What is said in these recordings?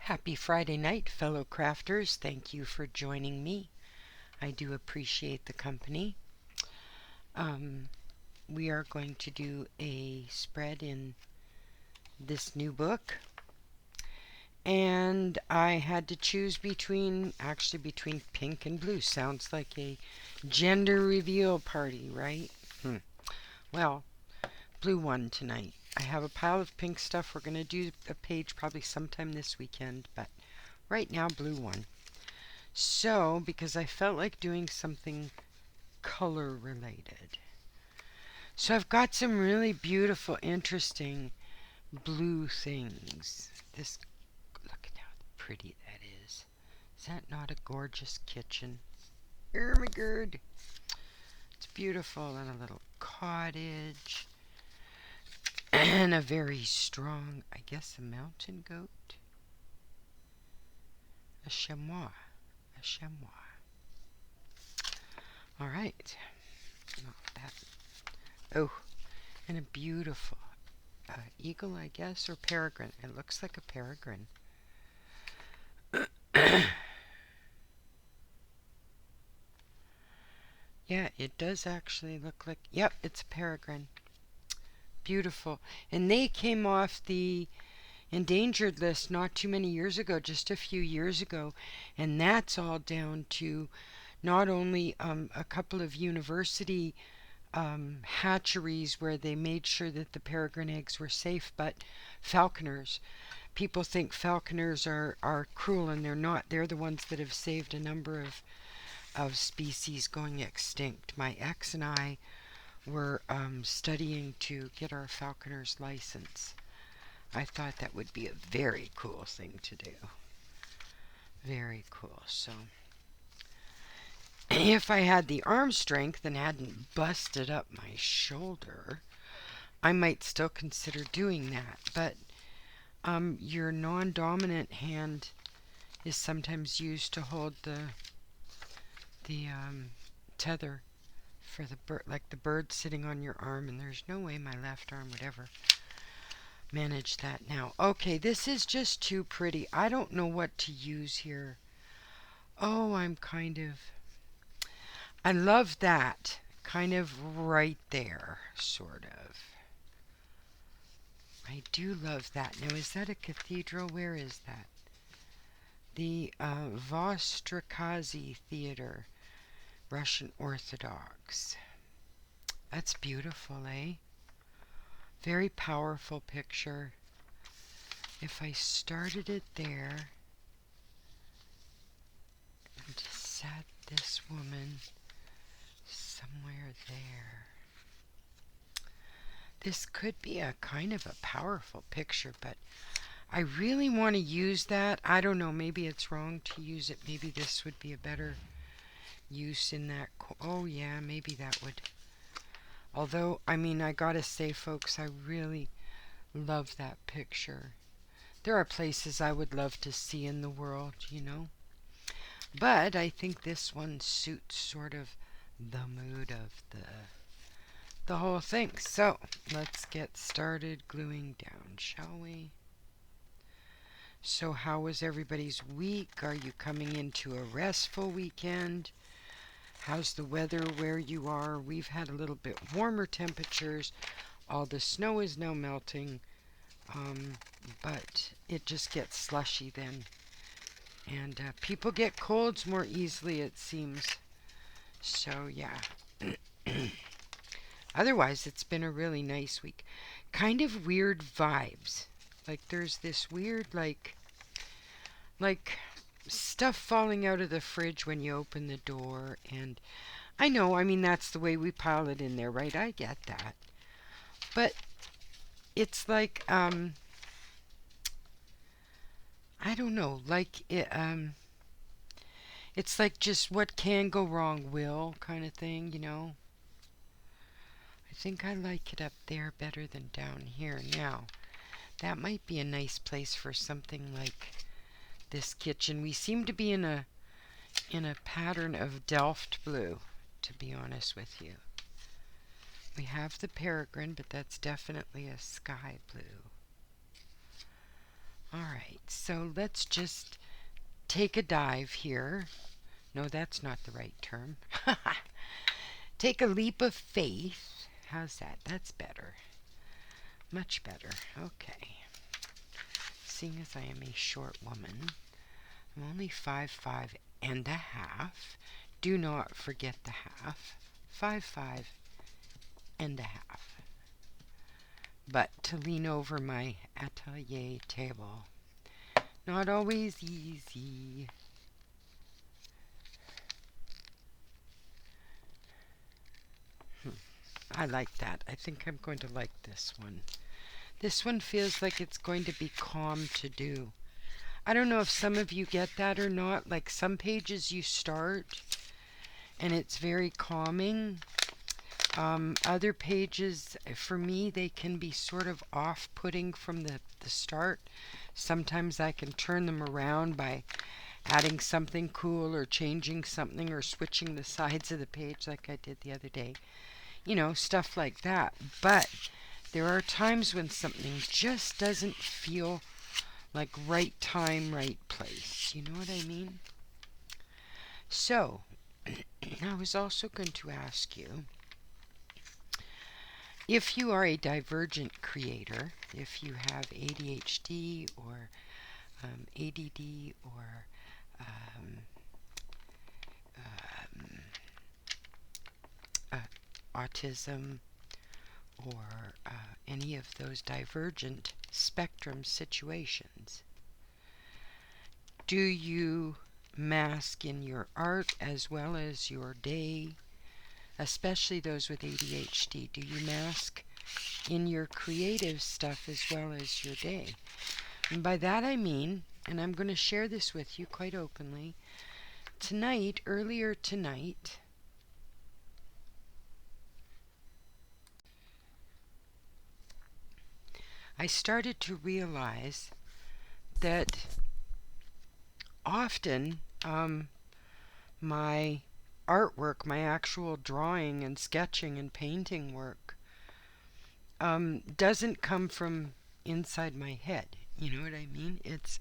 Happy Friday night, fellow crafters. Thank you for joining me. I do appreciate the company. We are going to do a spread in this new book. And I had to choose between pink and blue. Sounds like a gender reveal party, right? Well, blue won tonight. I have a pile of pink stuff. We're going to do a page probably sometime this weekend, but right now blue won. So, because I felt like doing something color related. So I've got some really beautiful, interesting blue things. Look at how pretty that is. Is that not a gorgeous kitchen? Oh my god. It's beautiful. And a little cottage. And a very strong, I guess, a mountain goat. A chamois. A chamois. All right. Oh, and a beautiful eagle, I guess, or peregrine. It looks like a peregrine. Yeah, it does actually look like, yep, it's a peregrine. Beautiful. And they came off the endangered list not too many years ago, just a few years ago. And that's all down to not only a couple of university hatcheries where they made sure that the peregrine eggs were safe, but falconers. People think falconers are cruel, and they're not. They're the ones that have saved a number of species going extinct. My ex and I were studying to get our falconer's license. I thought that would be a very cool thing to do. Very cool. So if I had the arm strength and hadn't busted up my shoulder, I might still consider doing that. But your non-dominant hand is sometimes used to hold the tether for the bird, like the bird sitting on your arm, and there's no way my left arm would ever manage that now. Okay, this is just too pretty. I don't know what to use here. Oh, I love that. Kind of right there, sort of. I do love that. Now, is that a cathedral? Where is that? The Vostrakazi Theater, Russian Orthodox. That's beautiful, eh? Very powerful picture. If I started it there and just sat this woman somewhere there, this could be a kind of a powerful picture, but I really want to use that. I don't know, maybe it's wrong to use it. Maybe this would be a better use in that. Oh yeah, maybe that would. Although, I mean, I gotta say, folks, I really love that picture. There are places I would love to see in the world, you know. But I think this one suits sort of the mood of the whole thing. So, let's get started gluing down, shall we? So how was everybody's week? Are you coming into a restful weekend? How's the weather where you are? We've had a little bit warmer temperatures. All the snow is now melting, but it just gets slushy then. And people get colds more easily, it seems. So, yeah. Otherwise, it's been a really nice week. Kind of weird vibes. Like, there's this weird, like stuff falling out of the fridge when you open the door. And I know, I mean, that's the way we pile it in there, right? I get that. But it's like, I don't know, like, it's like just what can go wrong will kind of thing, you know? I think I like it up there better than down here. Now, that might be a nice place for something like this kitchen. We seem to be in a pattern of Delft blue, to be honest with you. We have the peregrine, but that's definitely a sky blue. Alright, so let's just take a dive here. No, that's not the right term. Take a leap of faith. How's that? That's better. Much better. Okay. Seeing as I am a short woman, I'm only 5'5" and a half. Do not forget the half. 5'5" and a half. But to lean over my atelier table, not always easy. I like that. I think I'm going to like this one. This one feels like it's going to be calm to do. I don't know if some of you get that or not. Like some pages you start and it's very calming. Other pages, for me, they can be sort of off-putting from the start. Sometimes I can turn them around by adding something cool or changing something or switching the sides of the page like I did the other day. You know, stuff like that. But there are times when something just doesn't feel like right time, right place. You know what I mean? So, I was also going to ask you, if you are a divergent creator, if you have ADHD or ADD or um, um, autism or any of those divergent spectrum situations, do you mask in your art as well as your day, especially those with ADHD? Do you mask in your creative stuff as well as your day? And by that I mean, and I'm going to share this with you quite openly, earlier tonight, I started to realize that often my artwork, my actual drawing and sketching and painting work, doesn't come from inside my head. You know what I mean? It's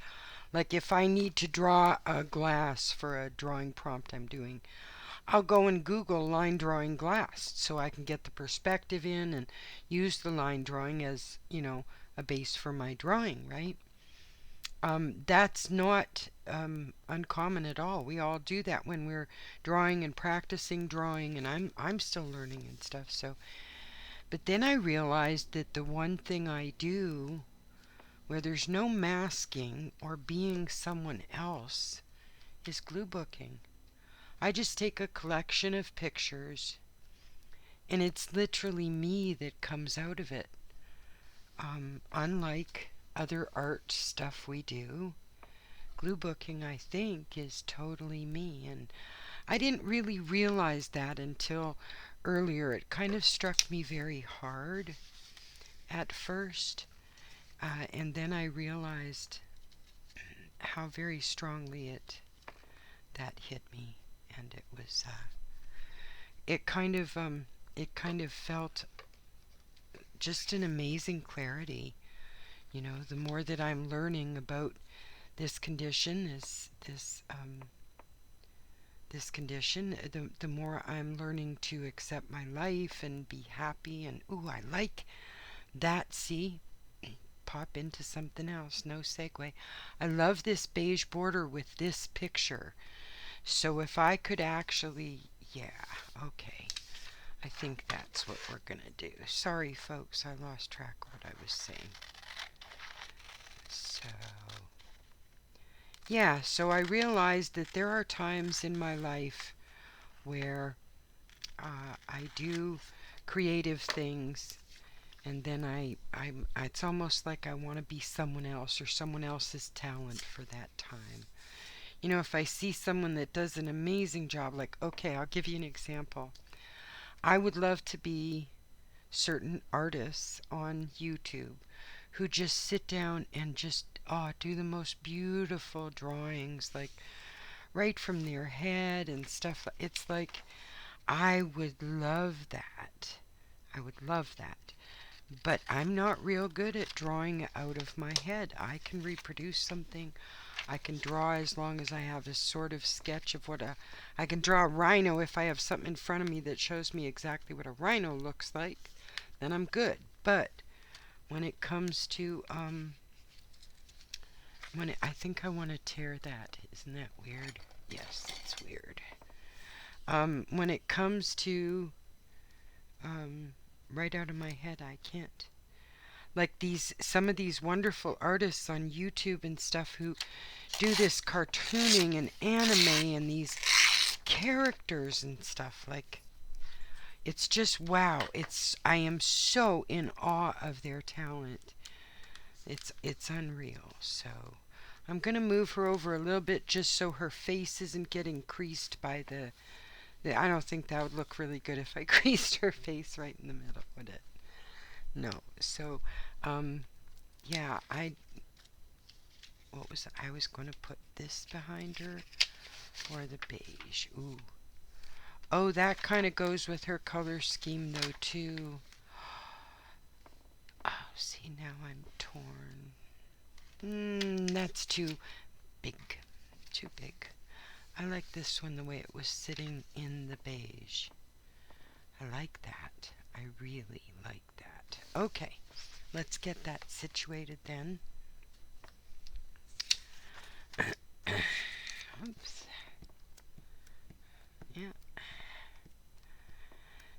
like if I need to draw a glass for a drawing prompt I'm doing, I'll go and Google line drawing glass so I can get the perspective in and use the line drawing as, you know, a base for my drawing, right? That's not uncommon at all. We all do that when we're drawing and practicing drawing, and I'm still learning and stuff. So, but then I realized that the one thing I do where there's no masking or being someone else is glue booking. I just take a collection of pictures, and it's literally me that comes out of it. Unlike other art stuff we do, glue booking, I think, is totally me. And I didn't really realize that until earlier. It kind of struck me very hard at first, and then I realized how very strongly that hit me, and it kind of it kind of felt just an amazing clarity. You know, the more that I'm learning about this condition, this condition, the more I'm learning to accept my life and be happy. And ooh, I like that. See, pop into something else. No segue. I love this beige border with this picture. So if I could actually, yeah, okay. I think that's what we're going to do. Sorry, folks, I lost track of what I was saying. So, yeah, so I realized that there are times in my life where I do creative things, and then it's almost like I want to be someone else or someone else's talent for that time. You know, if I see someone that does an amazing job, like, okay, I'll give you an example. I would love to be certain artists on YouTube who just sit down and just do the most beautiful drawings, like right from their head and stuff. It's like I would love that. I would love that. But I'm not real good at drawing out of my head. I can reproduce something. I can draw as long as I have a sort of sketch of what a... I can draw a rhino if I have something in front of me that shows me exactly what a rhino looks like. Then I'm good. But when it comes to, I think I want to tear that. Isn't that weird? Yes, it's weird. When it comes to, right out of my head, I can't. Like some of these wonderful artists on YouTube and stuff who do this cartooning and anime and these characters and stuff. Like, it's just wow. I am so in awe of their talent. It's unreal. So I'm gonna move her over a little bit just so her face isn't getting creased by the I don't think that would look really good if I creased her face right in the middle, would it? No. So yeah, I was going to put this behind her or the beige. Ooh. Oh, that kind of goes with her color scheme though too. Oh, see, now I'm torn. That's too big. Too big. I like this one the way it was sitting in the beige. I like that. I really like that. Okay, let's get that situated then. Oops. Yeah.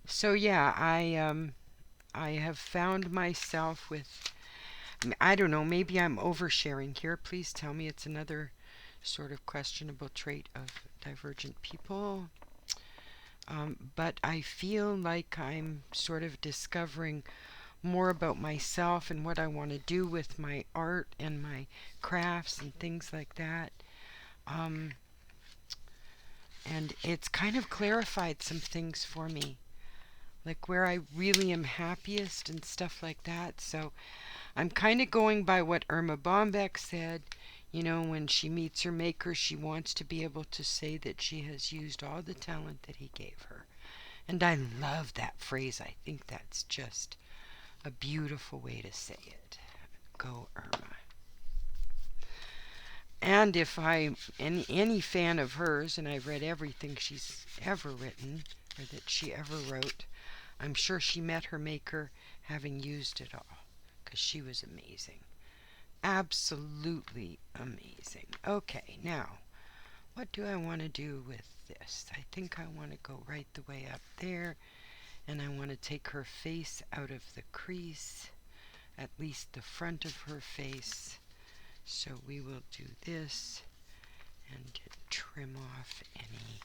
So yeah, I have found myself with, I don't know, maybe I'm oversharing here. Please tell me it's another sort of questionable trait of divergent people. But I feel like I'm sort of discovering more about myself and what I want to do with my art and my crafts and things like that. And it's kind of clarified some things for me, like where I really am happiest and stuff like that. So I'm kind of going by what Irma Bombeck said. You know, when she meets her maker, she wants to be able to say that she has used all the talent that he gave her. And I love that phrase. I think that's just a beautiful way to say it. Go, Irma. And if I'm any fan of hers, and I've read everything she's ever written, or that she ever wrote, I'm sure she met her maker having used it all, because she was amazing. Absolutely amazing. Okay, now, what do I want to do with this? I think I want to go right the way up there, and I want to take her face out of the crease, at least the front of her face. So we will do this and trim off any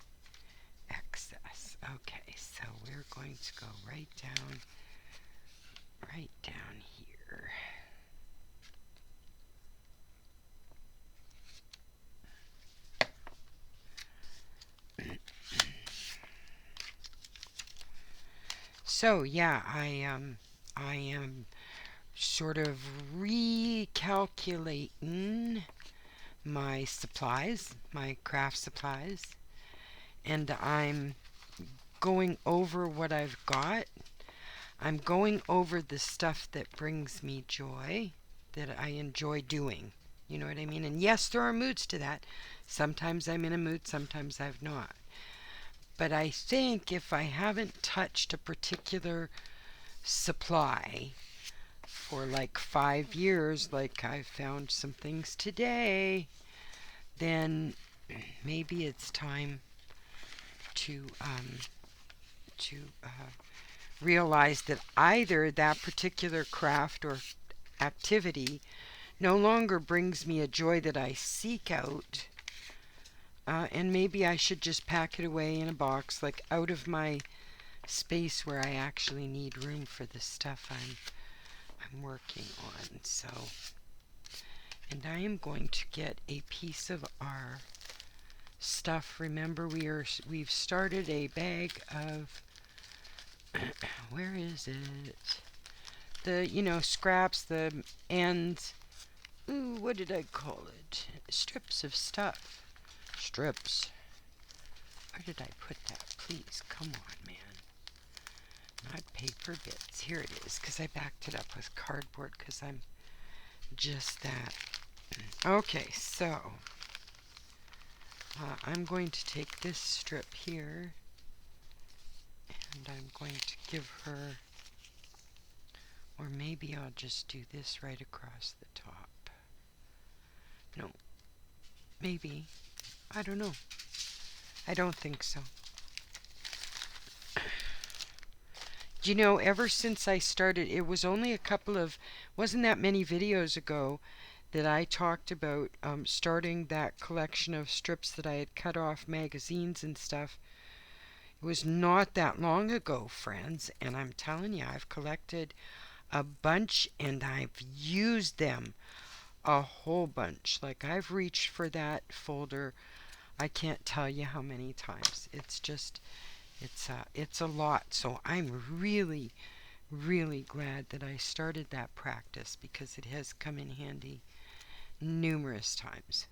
excess. Okay, so we're going to go right down here. So yeah, I am sort of recalculating my supplies, my craft supplies, and I'm going over what I've got. I'm going over the stuff that brings me joy, that I enjoy doing. You know what I mean? And yes, there are moods to that. Sometimes I'm in a mood, sometimes I've not. But I think if I haven't touched a particular supply for like 5 years, like I found some things today, then maybe it's time to realize that either that particular craft or activity no longer brings me a joy that I seek out, and maybe I should just pack it away in a box, like out of my space where I actually need room for the stuff I'm working on. So, and I am going to get a piece of our stuff. Remember, we've started a bag of where is it? The scraps, the ends. Ooh, what did I call it? Strips of stuff. Strips. Where did I put that? Please, come on, man. Not paper bits. Here it is, because I backed it up with cardboard because I'm just that. Okay, so I'm going to take this strip here and I'm going to give her, or maybe I'll just do this right across the top. No, maybe. I don't know. I don't think so. You know, ever since I started, it was only a couple of, wasn't that many videos ago that I talked about starting that collection of strips that I had cut off magazines and stuff. It was not that long ago, friends, and I'm telling you, I've collected a bunch and I've used them a whole bunch. Like, I've reached for that folder, I can't tell you how many times. It's just, it's a lot. So I'm really, really glad that I started that practice because it has come in handy numerous times.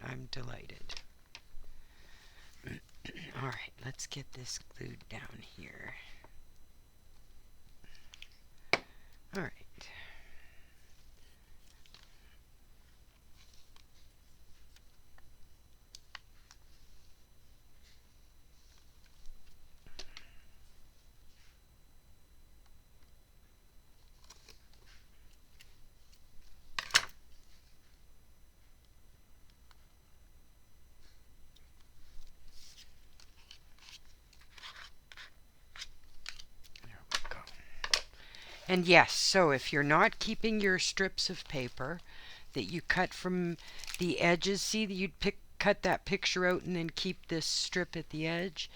I'm delighted. All right, let's get this glued down here. All right. There we go. And yes, so if you're not keeping your strips of paper that you cut from the edges, see that you'd cut that picture out and then keep this strip at the edge.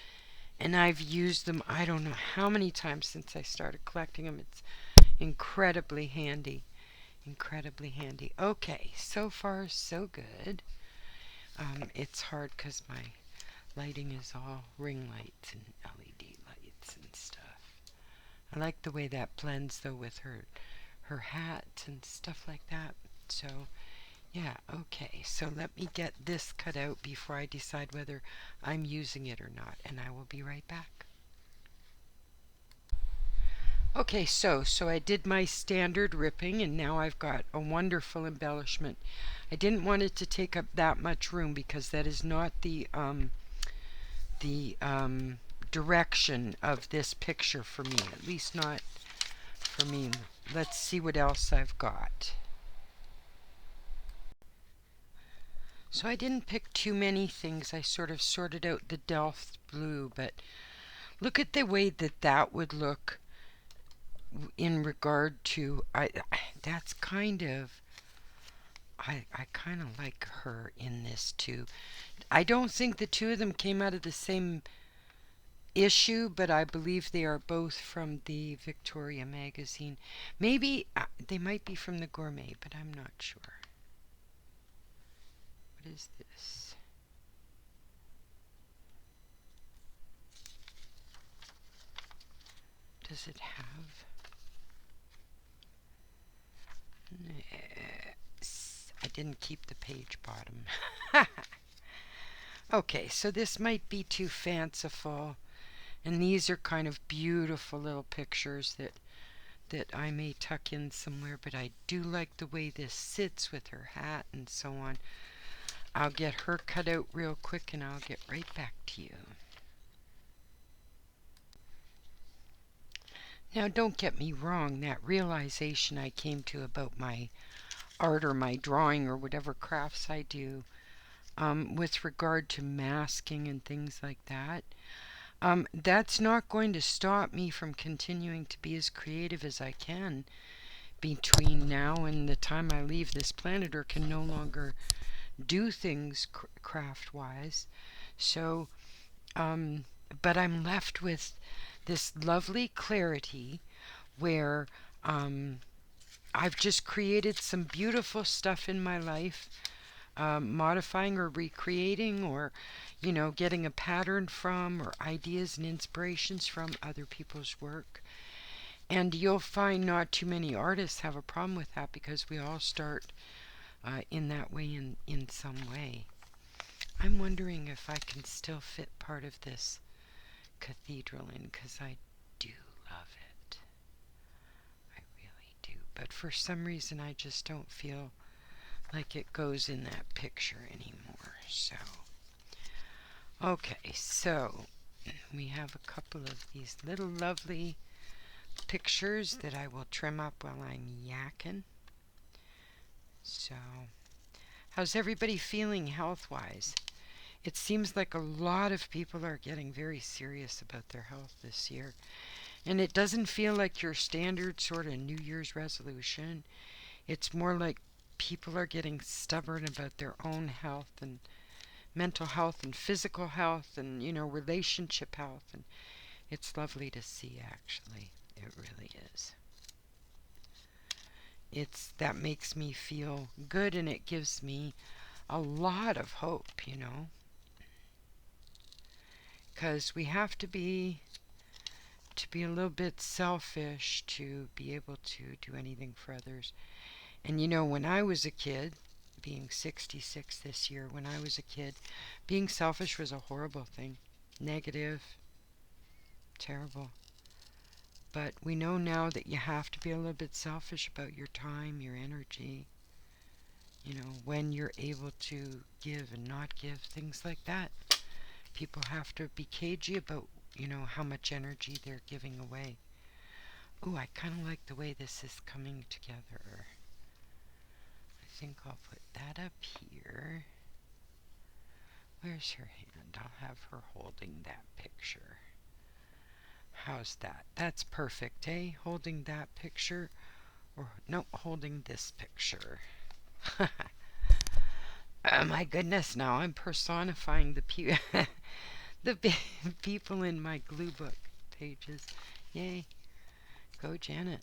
And I've used them, I don't know how many times since I started collecting them. It's incredibly handy. Incredibly handy. Okay, so far so good. It's hard because my lighting is all ring lights and LED lights and stuff. I like the way that blends though with her hat and stuff like that. So yeah, okay, so let me get this cut out before I decide whether I'm using it or not, and I will be right back. Okay, so I did my standard ripping, and now I've got a wonderful embellishment. I didn't want it to take up that much room because that is not the direction of this picture for me, at least not for me. Let's see what else I've got. So I didn't pick too many things. I sort of sorted out the Delft blue, but look at the way that that would look in regard to, that's kind of, I kind of like her in this too. I don't think the two of them came out of the same issue, but I believe they are both from the Victoria magazine. Maybe they might be from the Gourmet, but I'm not sure. What is this? Does it have? I didn't keep the page bottom. Okay, so this might be too fanciful. And these are kind of beautiful little pictures that I may tuck in somewhere, but I do like the way this sits with her hat and so on. I'll get her cut out real quick and I'll get right back to you. Now don't get me wrong, that realization I came to about my art or my drawing or whatever crafts I do, with regard to masking and things like that, that's not going to stop me from continuing to be as creative as I can between now and the time I leave this planet or can no longer do things craft-wise. So, but I'm left with this lovely clarity where I've just created some beautiful stuff in my life, modifying or recreating or, you know, getting a pattern from or ideas and inspirations from other people's work. And you'll find not too many artists have a problem with that because we all start in that way in some way. I'm wondering if I can still fit part of this cathedral in because I do of it. I really do. But for some reason, I just don't feel like it goes in that picture anymore. So, okay, so we have a couple of these little lovely pictures that I will trim up while I'm yakking. So, how's everybody feeling health-wise? It seems like a lot of people are getting very serious about their health this year. And it doesn't feel like your standard sort of New Year's resolution. It's more like people are getting stubborn about their own health and mental health and physical health and, relationship health. And it's lovely to see, actually. It really is. That makes me feel good, and it gives me a lot of hope, because we have to be a little bit selfish to be able to do anything for others. And when I was a kid, being 66 this year, when I was a kid, being selfish was a horrible thing. Negative, terrible. But we know now that you have to be a little bit selfish about your time, your energy, when you're able to give and not give, things like that. People have to be cagey about, how much energy they're giving away. Ooh, I kind of like the way this is coming together. I think I'll put that up here. Where's her hand? I'll have her holding that picture. How's that? That's perfect, eh? Holding that picture. Or, no, holding this picture. Oh my goodness, now I'm personifying the people in my Gluebook pages. Yay. Go, Janet.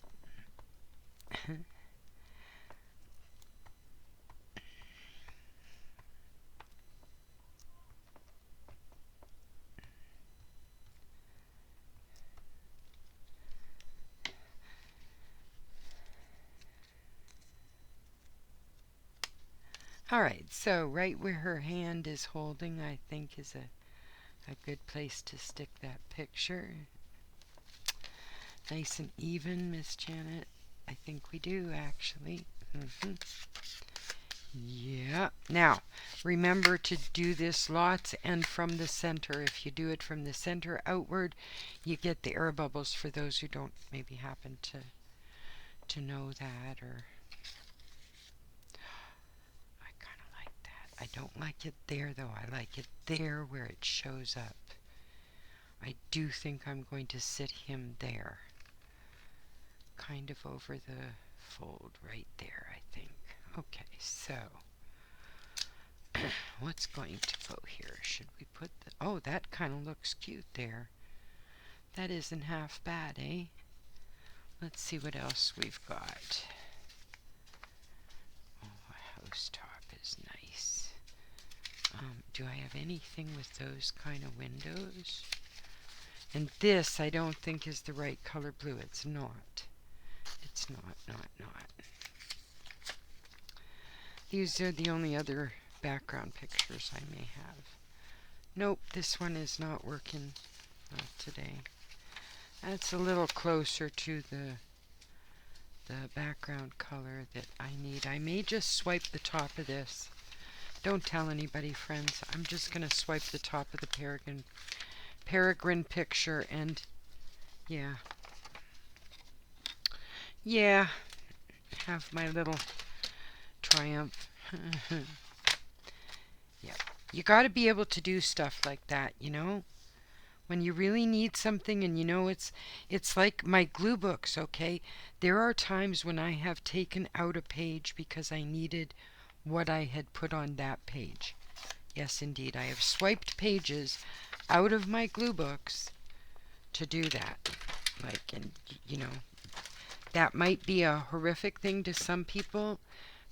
Alright, so right where her hand is holding, I think, is a good place to stick that picture. Nice and even, Miss Janet. I think we do, actually. Yeah. Now, remember to do this lots and from the center. If you do it from the center outward, you get the air bubbles, for those who don't maybe happen to know that. Or I kind of like that. I don't like it there, though. I like it there where it shows up. I do think I'm going to sit him there. Kind of over the fold right there, I think. Okay, so what's going to go here? Should we put the... Oh, that kind of looks cute there. That isn't half bad, eh? Let's see what else we've got. Oh, a house top is nice. Do I have anything with those kind of windows? And this, I don't think, is the right color blue. It's not. It's not. These are the only other background pictures I may have. Nope, this one is not working today. That's a little closer to the background color that I need. I may just swipe the top of this. Don't tell anybody, friends. I'm just going to swipe the top of the Peregrine picture, and yeah, have my little triumph. Yeah, you got to be able to do stuff like that, when you really need something. And it's like my glue books. Okay, there are times when I have taken out a page because I needed what I had put on that page. Yes, indeed, I have swiped pages out of my glue books to do that. And that might be a horrific thing to some people,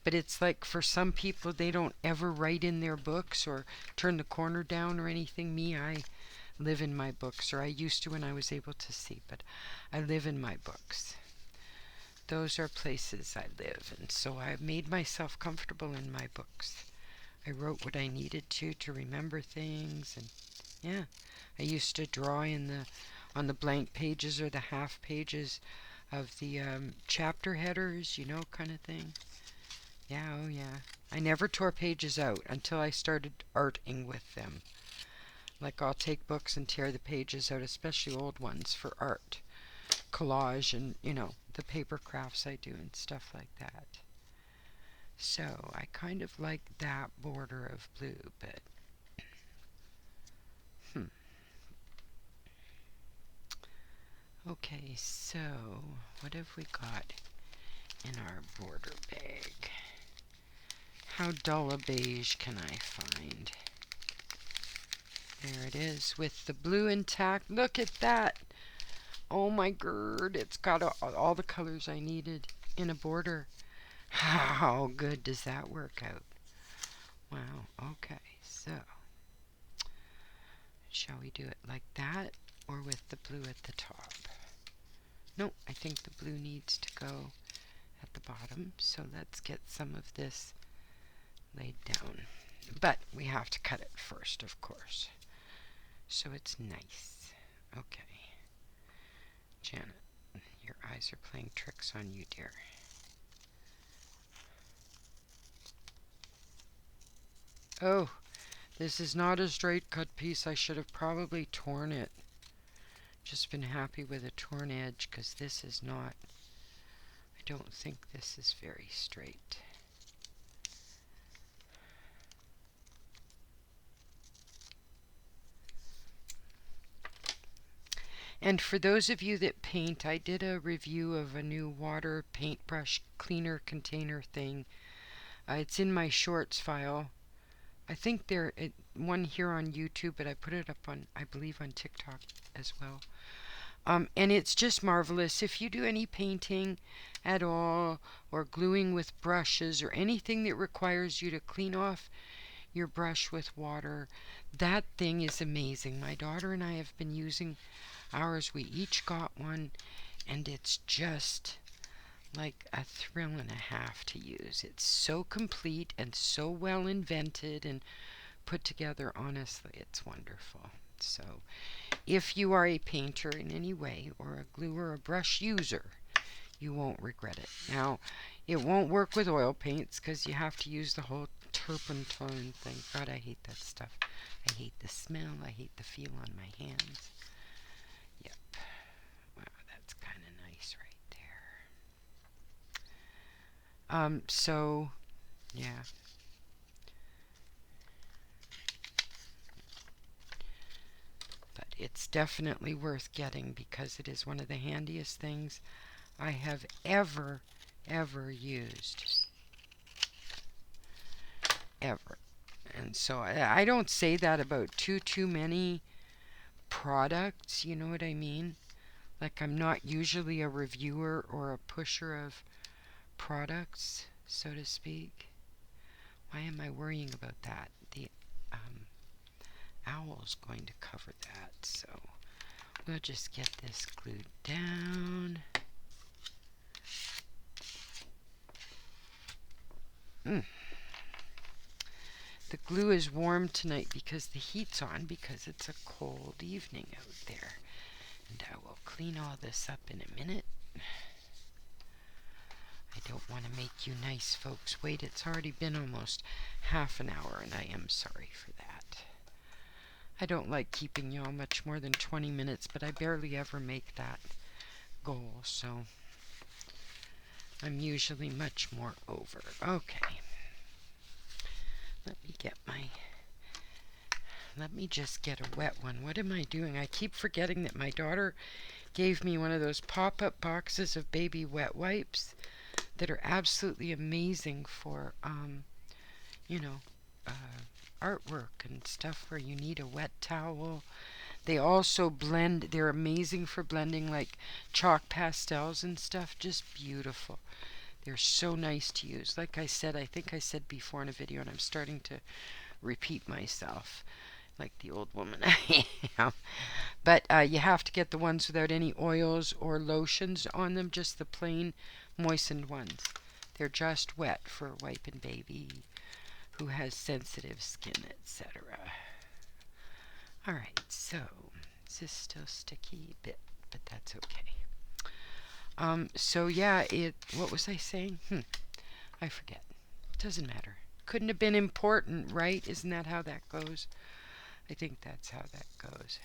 but it's like, for some people, they don't ever write in their books or turn the corner down or anything. Me, I live in my books, or I used to when I was able to see, but I live in my books. Those are places I live, and so I've made myself comfortable in my books. I wrote what I needed to remember things, and yeah, I used to draw on the blank pages or the half pages of the chapter headers, you know, kind of thing. Yeah, oh yeah. I never tore pages out until I started arting with them. Like I'll take books and tear the pages out, especially old ones, for art. Collage and, you know, the paper crafts I do and stuff like that. So I kind of like that border of blue, but okay, so what have we got in our border bag? How dull a beige can I find? There it is with the blue intact. Look at that. Oh my god, it's got all the colors I needed in a border. How good does that work out? Wow, okay, so shall we do it like that or with the blue at the top? No, I think the blue needs to go at the bottom, so let's get some of this laid down. But we have to cut it first, of course, so it's nice. Okay, Janet, your eyes are playing tricks on you, dear. Oh, this is not a straight cut piece. I should have probably torn it. Just been happy with a torn edge, because this is not, I don't think this is very straight. And for those of you that paint, I did a review of a new water paintbrush cleaner container thing. It's in my shorts file. I think there's one here on YouTube, but I put it up on, I believe, on TikTok as well. And it's just marvelous. If you do any painting at all, or gluing with brushes, or anything that requires you to clean off your brush with water, that thing is amazing. My daughter and I have been using ours. We each got one, and it's just like a thrill and a half to use. It's so complete and so well invented and put together. Honestly, it's wonderful. So if you are a painter in any way, or a glue or a brush user, you won't regret it. Now, it won't work with oil paints because you have to use the whole turpentine thing. God, I hate that stuff. I hate the smell. I hate the feel on my hands. Yep. Wow, that's kind of nice right there. So, yeah. But it's definitely worth getting because it is one of the handiest things I have ever used. Ever. And so I don't say that about too many products, you know what I mean? Like, I'm not usually a reviewer or a pusher of products, so to speak. Why am I worrying about that? The owl's going to cover that, so we'll just get this glued down. The glue is warm tonight because the heat's on, because it's a cold evening out there. And I will clean all this up in a minute. I don't want to make you nice folks wait. It's already been almost half an hour, and I am sorry for that. I don't like keeping y'all much more than 20 minutes, but I barely ever make that goal, so I'm usually much more over. Okay. Let me just get a wet one. What am I doing? I keep forgetting that my daughter gave me one of those pop-up boxes of baby wet wipes that are absolutely amazing for, you know, artwork and stuff where you need a wet towel. They also blend. They're amazing for blending like chalk pastels and stuff. Just beautiful. They're so nice to use. Like I said, I think I said before in a video, and I'm starting to repeat myself like the old woman I am. But you have to get the ones without any oils or lotions on them, just the plain moistened ones. They're just wet for wiping baby who has sensitive skin, etc. Alright, so Is this still sticky? Bit, but that's okay. So yeah, what was I saying? I forget. Doesn't matter. Couldn't have been important, right? Isn't that how that goes? I think that's how that goes.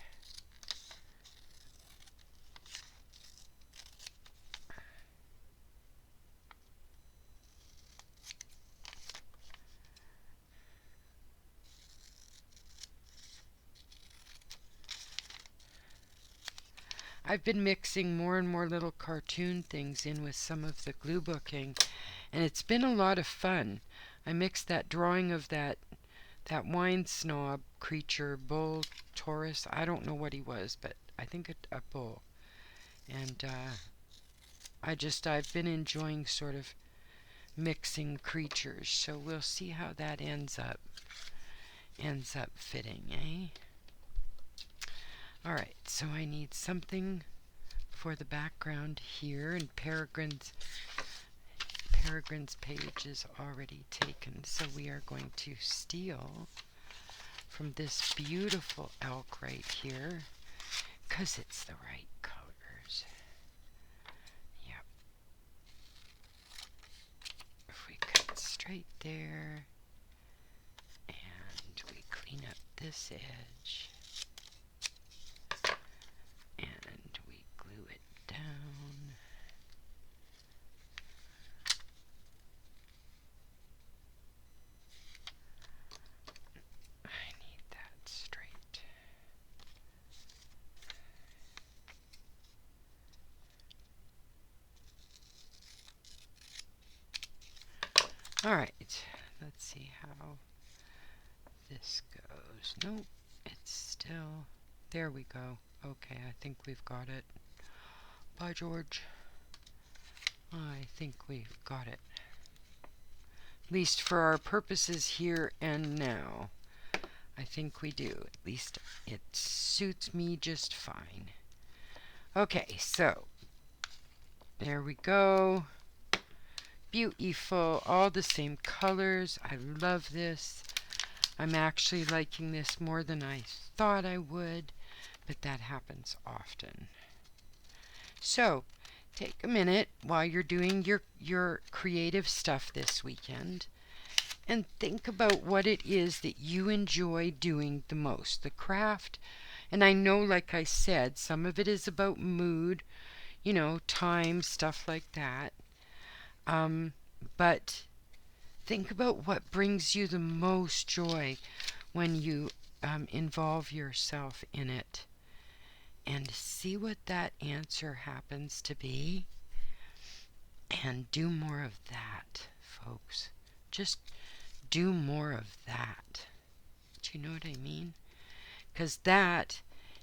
I've been mixing more and more little cartoon things in with some of the glue booking, and it's been a lot of fun. I mixed that drawing of that wine snob creature, bull, Taurus. I don't know what he was, but I think a bull. And I've been enjoying sort of mixing creatures, so we'll see how that ends up fitting, eh? Alright, so I need something for the background here, and Peregrine's page is already taken, so we are going to steal from this beautiful elk right here, because it's the right colors. Yep. If we cut straight there, and we clean up this edge, and we glue it down. I need that straight. Alright, let's see how this goes. Nope, it's still... There we go. Okay, I think we've got it. By George. I think we've got it. At least for our purposes here and now. I think we do. At least it suits me just fine. Okay, so there we go. Beautiful. All the same colors. I love this. I'm actually liking this more than I thought I would, but that happens often. So, take a minute while you're doing your creative stuff this weekend and think about what it is that you enjoy doing the most. The craft, and I know, like I said, some of it is about mood, time, stuff like that. But think about what brings you the most joy when you involve yourself in it. And see what that answer happens to be. And do more of that, folks. Just do more of that. Do you know what I mean? Because that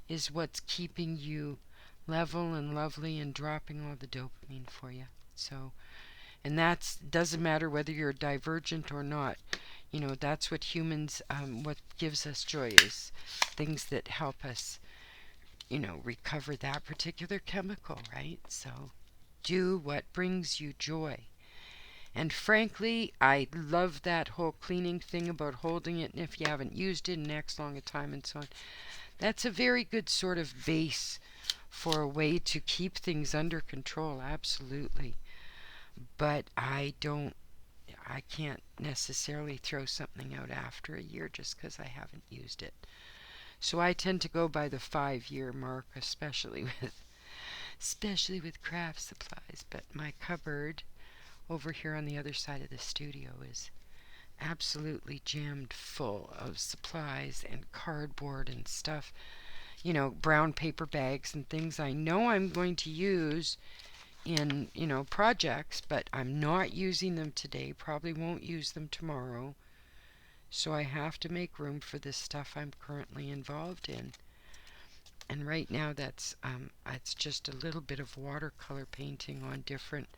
is what's keeping you level and lovely and dropping all the dopamine for you. So, and that doesn't matter whether you're divergent or not. That's what humans, what gives us joy is things that help us, recover that particular chemical, right? So do what brings you joy. And frankly, I love that whole cleaning thing about holding it, and if you haven't used it in X long a time and so on. That's a very good sort of base for a way to keep things under control, absolutely. But I can't necessarily throw something out after a year just because I haven't used it. So I tend to go by the 5-year mark, especially with craft supplies. But my cupboard over here on the other side of the studio is absolutely jammed full of supplies and cardboard and stuff, brown paper bags and things I know I'm going to use in, projects, but I'm not using them today, probably won't use them tomorrow. So I have to make room for this stuff I'm currently involved in. And right now it's just a little bit of watercolor painting on different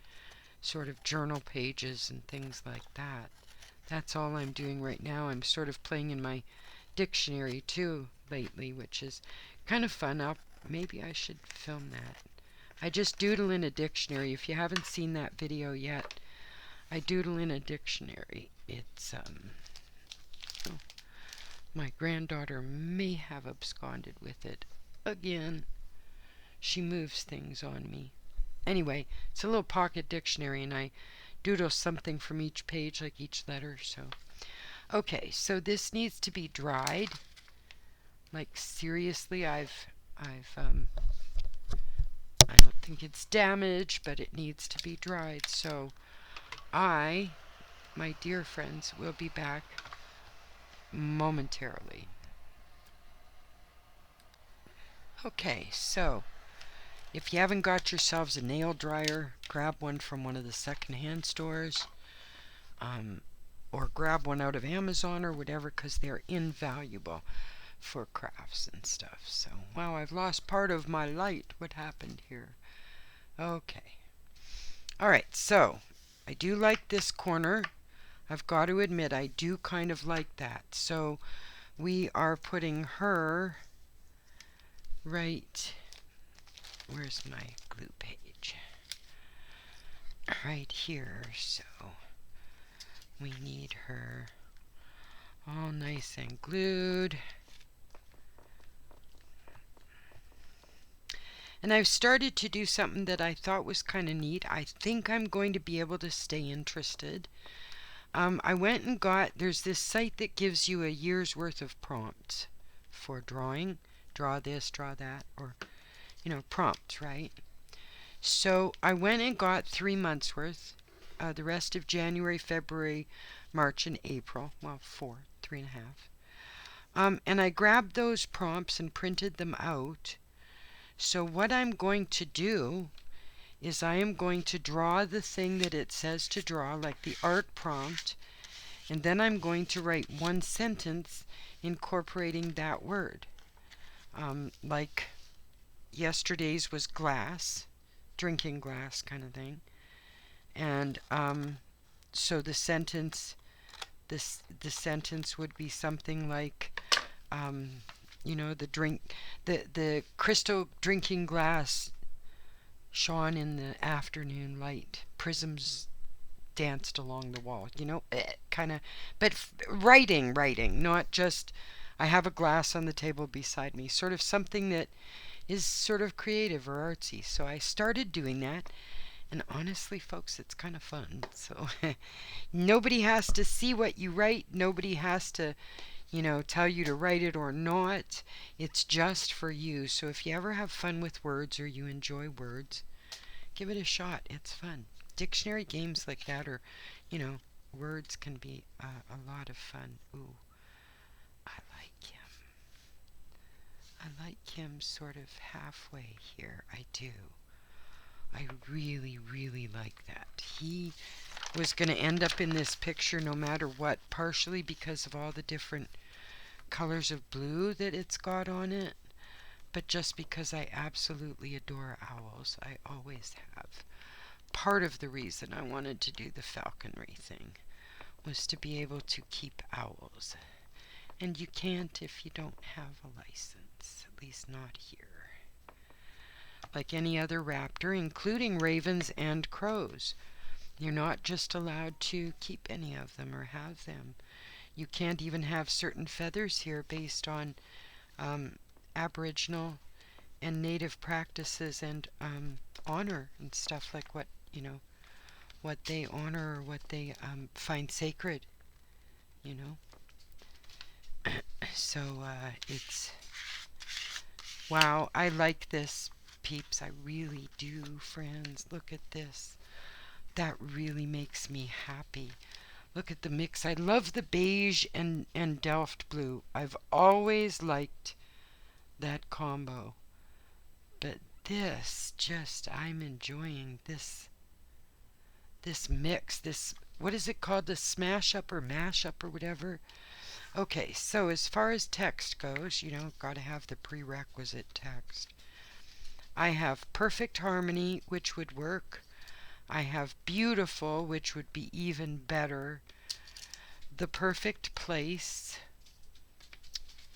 sort of journal pages and things like that. That's all I'm doing right now. I'm sort of playing in my dictionary too lately, which is kind of fun. Maybe I should film that. I just doodle in a dictionary. If you haven't seen that video yet, I doodle in a dictionary. It's my granddaughter may have absconded with it. Again, she moves things on me. Anyway, it's a little pocket dictionary, and I doodle something from each page, like each letter. So, okay, so this needs to be dried. Like seriously, I don't think it's damaged, but it needs to be dried. So, my dear friends, will be back momentarily. Okay, so if you haven't got yourselves a nail dryer, grab one from one of the secondhand stores, or grab one out of Amazon or whatever, because they're invaluable for crafts and stuff. So, wow, I've lost part of my light. What happened here? Okay. Alright, so I do like this corner. I've got to admit, I do kind of like that. So we are putting her right, where's my glue page? Right here. So we need her all nice and glued. And I've started to do something that I thought was kind of neat. I think I'm going to be able to stay interested. I went and there's this site that gives you a year's worth of prompts for drawing. Draw this, draw that, or, prompts, right? So I went and got 3 months worth, the rest of January, February, March, and April. Well, 3.5. And I grabbed those prompts and printed them out. So what I'm going to do is I am going to draw the thing that it says to draw, like the art prompt, and then I'm going to write one sentence incorporating that word. Like yesterday's was glass, drinking glass kind of thing. And so the sentence would be something like, the crystal drinking glass shone in the afternoon light, prisms danced along the wall, kind of, but writing, not just I have a glass on the table beside me, sort of something that is sort of creative or artsy. So I started doing that, and honestly, folks, it's kind of fun. So nobody has to see what you write, nobody has to tell you to write it or not. It's just for you. So if you ever have fun with words or you enjoy words, give it a shot. It's fun. Dictionary games like that, or words can be a lot of fun. Ooh, I like him. I like him sort of halfway here. I do. I really, really like that. He was going to end up in this picture no matter what, partially because of all the different colors of blue that it's got on it, but just because I absolutely adore owls. I always have. Part of the reason I wanted to do the falconry thing was to be able to keep owls. And you can't if you don't have a license, at least not here. Like any other raptor, including ravens and crows, you're not just allowed to keep any of them or have them. You can't even have certain feathers here based on Aboriginal and Native practices and honor and stuff, like what they honor or what they find sacred, So it's, wow, I like this, peeps. I really do, friends. Look at this. That really makes me happy. Look at the mix. I love the beige and Delft blue. I've always liked that combo. But this, I'm enjoying this mix, this, what is it called, the smash up or mash up or whatever. Okay, so as far as text goes, gotta have the prerequisite text. I have perfect harmony, which would work. I have beautiful, which would be even better. The perfect place,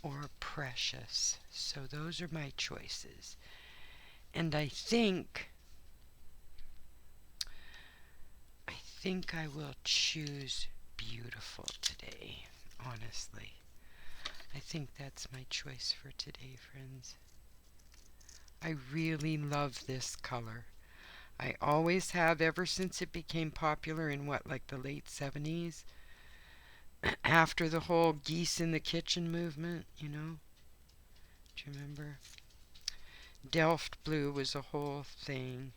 or precious. So those are my choices. And I think I will choose beautiful today, honestly. I think that's my choice for today, friends. I really love this color. I always have ever since it became popular in what, like the late 70s? After the whole geese in the kitchen movement, you know? Do you remember? Delft blue was a whole thing.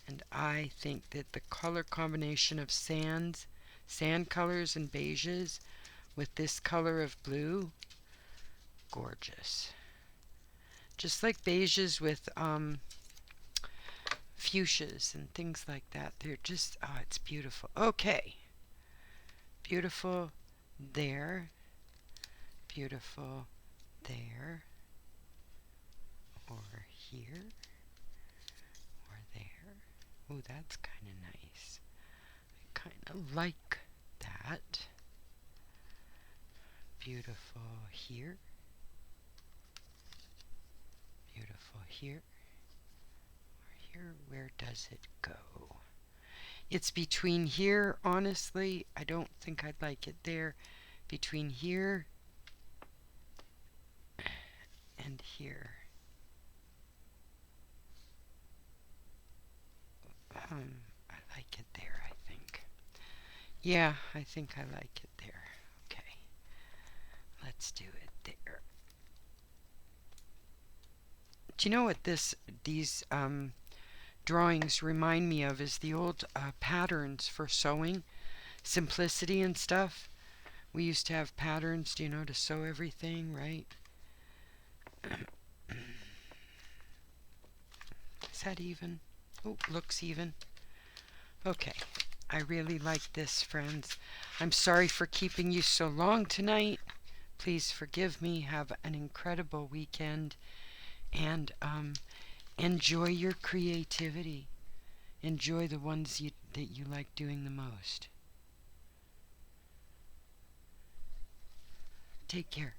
And I think that the color combination of sand colors and beiges with this color of blue, gorgeous. Just like beiges with fuchsias and things like that. They're just, oh, it's beautiful. Okay. Beautiful there. Beautiful there. Or here. Or there. Oh, that's kind of nice. I kind of like that. Beautiful here. Beautiful here. Or here. Where does it go? It's between here, honestly. I don't think I'd like it there. Between here and here. I like it there, I think. Yeah, I think I like it there. Okay. Let's do it there. Do you know what these drawings remind me of is the old patterns for sewing, simplicity and stuff. We used to have patterns, do you know, to sew everything, right? Is that even? Oh, looks even. Okay. I really like this, friends. I'm sorry for keeping you so long tonight. Please forgive me. Have an incredible weekend. And enjoy your creativity. Enjoy the ones that you like doing the most. Take care.